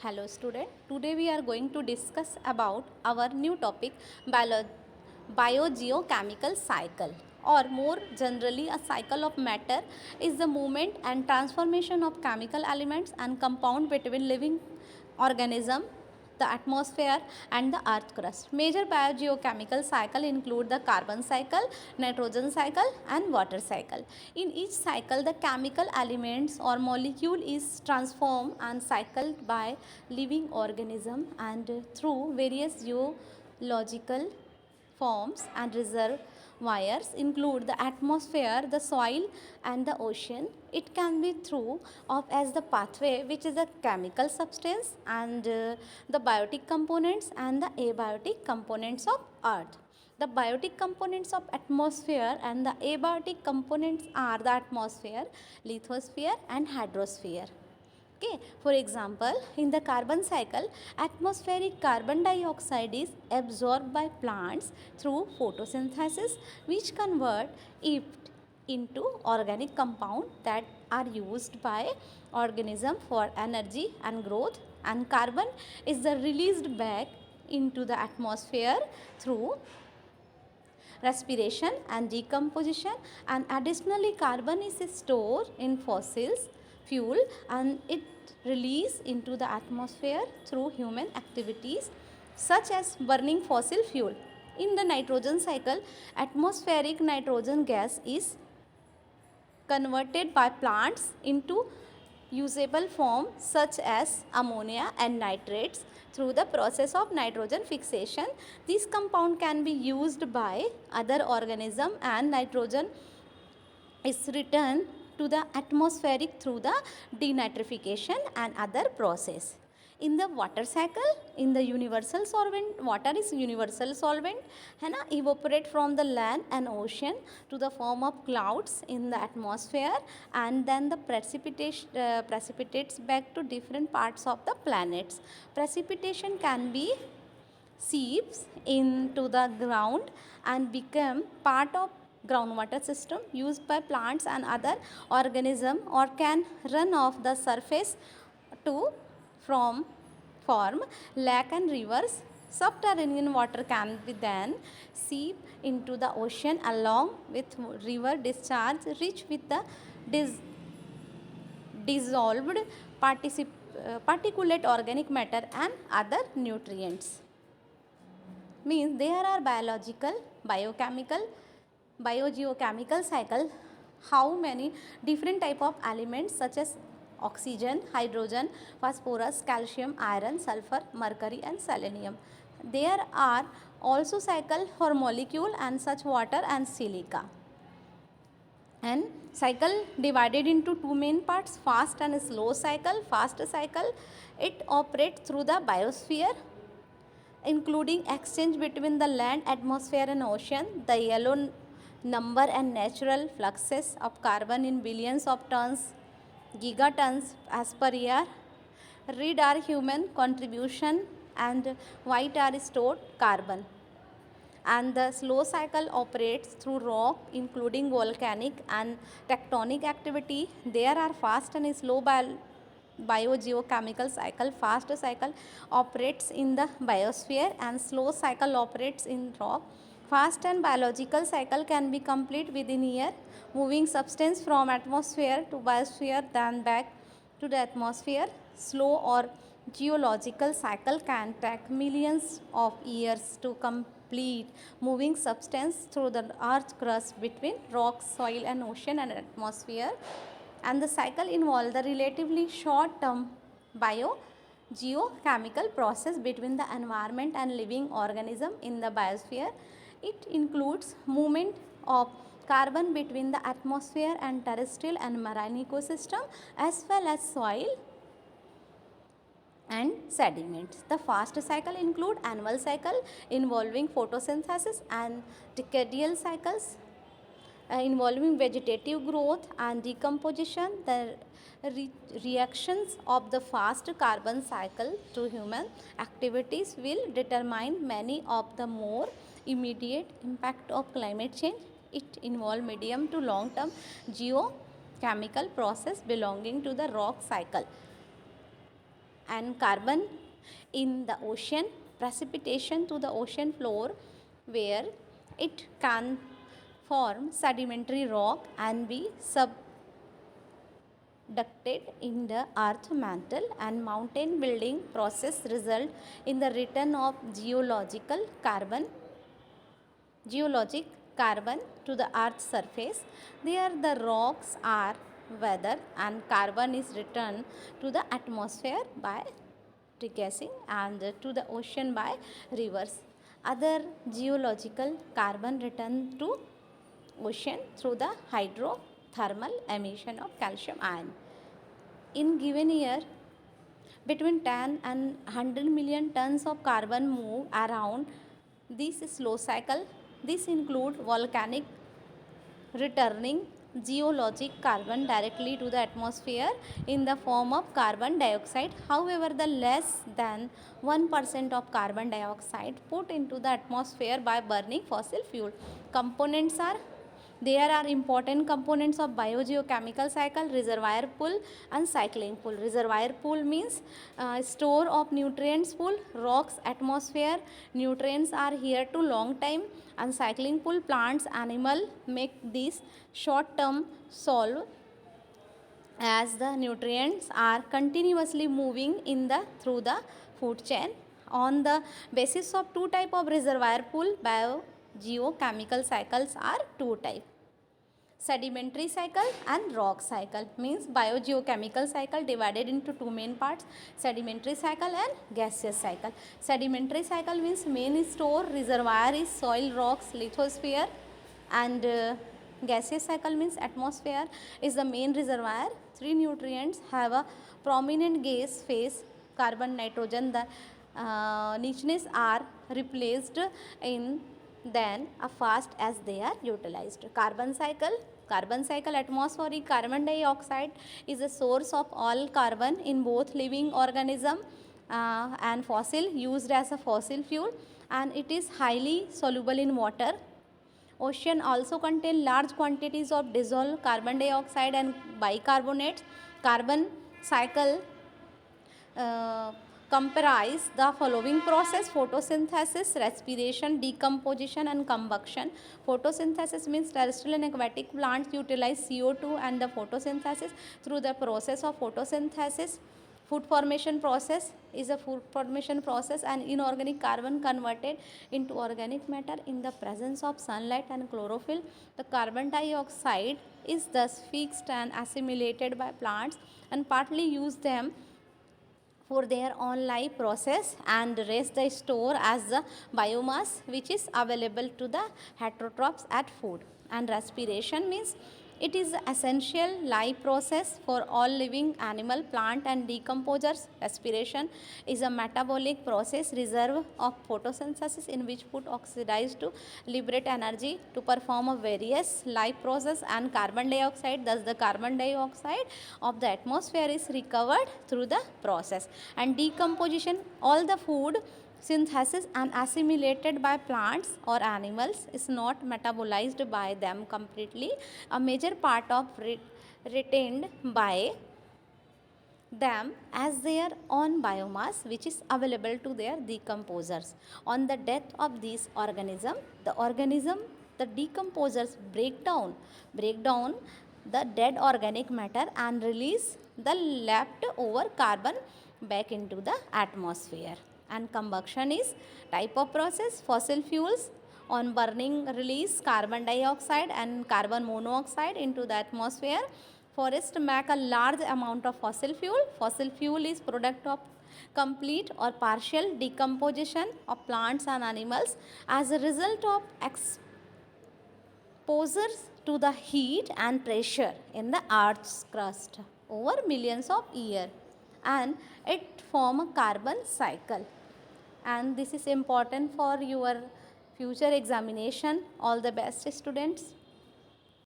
Hello student, today we are going to discuss about our new topic biogeochemical cycle, or more generally a cycle of matter is the movement and transformation of chemical elements and compound between living organism, the atmosphere and the earth crust. Major biogeochemical cycle include the carbon cycle, nitrogen cycle and water cycle. In each cycle the chemical elements or molecule is transformed and cycled by living organism and through various geological forms and reservoirs include the atmosphere, the soil and the ocean. It can be through of as the pathway, which is a chemical substance, and the biotic components and the abiotic components of earth. The biotic components of atmosphere and the abiotic components are the atmosphere, lithosphere and hydrosphere. Okay. For example, in the carbon cycle, atmospheric carbon dioxide is absorbed by plants through photosynthesis, which convert it into organic compound that are used by organism for energy and growth, and carbon is the released back into the atmosphere through respiration and decomposition, and additionally carbon is stored in fossils fuel and it released into the atmosphere through human activities such as burning fossil fuel. In the nitrogen cycle, atmospheric nitrogen gas is converted by plants into usable form such as ammonia and nitrates through the process of nitrogen fixation. This compound can be used by other organism, and nitrogen is returned to the atmospheric through the denitrification and other process. In the water cycle, in the universal solvent, water is universal solvent, evaporate from the land and ocean to the form of clouds in the atmosphere, and then the precipitates back to different parts of the planets. Precipitation can be seeps into the ground and become part of groundwater system used by plants and other organism, or can run off the surface to from form lake and rivers. Subterranean water can be then seep into the ocean along with river discharge rich with the dissolved particulate organic matter and other nutrients. Means there are biological, biochemical, biogeochemical cycle. How many different type of elements such as oxygen, hydrogen, phosphorus, calcium, iron, sulfur, mercury and selenium. There are also cycle for molecule and such water and silica. And cycle divided into two main parts, fast and slow cycle. Fast cycle, it operates through the biosphere, including exchange between the land, atmosphere and ocean. The yellow number and natural fluxes of carbon in billions of tons, gigatons as per year. Red are human contribution and white are stored carbon. And the slow cycle operates through rock, including volcanic and tectonic activity. There are fast and slow biogeochemical cycle. Fast cycle operates in the biosphere and slow cycle operates in rock. Fast and biological cycle can be complete within a year, moving substance from atmosphere to biosphere then back to the atmosphere. Slow or geological cycle can take millions of years to complete, moving substance through the earth crust between rock, soil and ocean and atmosphere. And the cycle involves the relatively short term biogeochemical process between the environment and living organism in the biosphere. It includes movement of carbon between the atmosphere and terrestrial and marine ecosystem, as well as soil and sediments. The fast cycle include annual cycle involving photosynthesis and decadal cycles involving vegetative growth and decomposition. The reactions of the fast carbon cycle to human activities will determine many of the more immediate impact of climate change. It involves medium to long term geochemical process belonging to the rock cycle. and carbon in the ocean, precipitation to the ocean floor where it can form sedimentary rock and be subducted in the earth mantle, and mountain building process result in the return of geologic carbon to the earth's surface. There the rocks are weathered and carbon is returned to the atmosphere by degassing and to the ocean by rivers. Other geological carbon returned to ocean through the hydrothermal emission of calcium ion. In given year, between 10 and 100 million tons of carbon move around this slow cycle. This include volcanic returning geologic carbon directly to the atmosphere in the form of carbon dioxide. However, the less than 1% of carbon dioxide put into the atmosphere by burning fossil fuel. Components are there are important components of biogeochemical cycle: reservoir pool and cycling pool. Reservoir pool means store of nutrients pool, rocks, atmosphere, nutrients are here to long time, and cycling pool, plants, animal make these short term solve as the nutrients are continuously moving in the through the food chain. On the basis of two type of reservoir pool, biogeochemical cycles are two type: sedimentary cycle and rock cycle. Means biogeochemical cycle divided into two main parts: sedimentary cycle and gaseous cycle. Sedimentary cycle means main store reservoir is soil, rocks, lithosphere, and gaseous cycle means atmosphere is the main reservoir. Three nutrients have a prominent gas phase: carbon, nitrogen. The niches are replaced in then fast as they are utilized. Carbon cycle, atmospheric carbon dioxide is a source of all carbon in both living organism and fossil, used as a fossil fuel, and it is highly soluble in water. Ocean also contain large quantities of dissolved carbon dioxide and bicarbonates. Carbon cycle comprise the following process: photosynthesis, respiration, decomposition, and combustion. Photosynthesis means terrestrial and aquatic plants utilize CO2 and the photosynthesis. Through the process of photosynthesis, food formation process is a food formation process, and inorganic carbon converted into organic matter in the presence of sunlight and chlorophyll. The carbon dioxide is thus fixed and assimilated by plants and partly use them for their own life process, and rest they store as the biomass which is available to the heterotrophs at food. And respiration means it is the essential life process for all living animal, plant, and decomposers. Respiration is a metabolic process reserve of photosynthesis in which food oxidized to liberate energy to perform a various life process and carbon dioxide. Thus, the carbon dioxide of the atmosphere is recovered through the process. And decomposition, all the food synthesis and assimilated by plants or animals is not metabolized by them completely. A major part of retained by them as their own biomass which is available to their decomposers. On the death of these the decomposers break down the dead organic matter and release the leftover carbon back into the atmosphere. And combustion is type of process: fossil fuels on burning release carbon dioxide and carbon monoxide into the atmosphere. Forest make a large amount of fossil fuel. Fossil fuel is product of complete or partial decomposition of plants and animals as a result of exposures to the heat and pressure in the earth's crust over millions of years, and it form a carbon cycle. And this is important for your future examination. All the best, students.